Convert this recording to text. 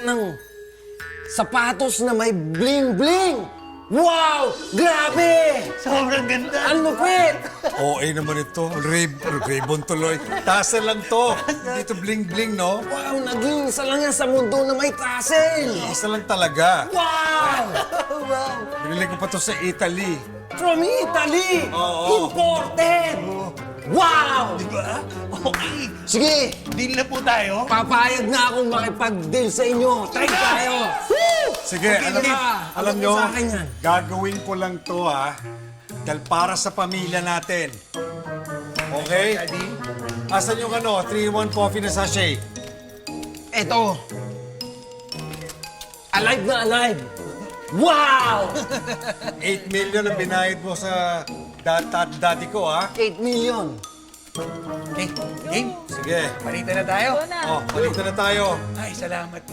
ng sapatos na may bling-bling. Wow! Grabe! Sobrang ganda. Ang lupit! OA naman ito. Ray-Bon tuloy. Tassel lang to. Hindi to bling-bling, no? Wow! Naging isa lang yan sa mundo na may tassel! Isa lang talaga. Wow! Binili ko pa to sa Italy. From Italy! Oo. Imported! Wow! Diba? Okay. Sige, Deal na po tayo. papayag na akong makipag-deal sa inyo. Try tayo! Sige, Okay, alam ano nyo, sa akin yan? gagawin ko lang to, ha? Dahil para sa pamilya natin. Okay? Asan yung 3-in-1 coffee na sachet? Eto. Alive na alive! Wow! 8 million ang binayad mo sa daddy ko, ha? 8 million. Okay, game. Sige. Palita na tayo. Oh, balik na tayo. Ay, salamat.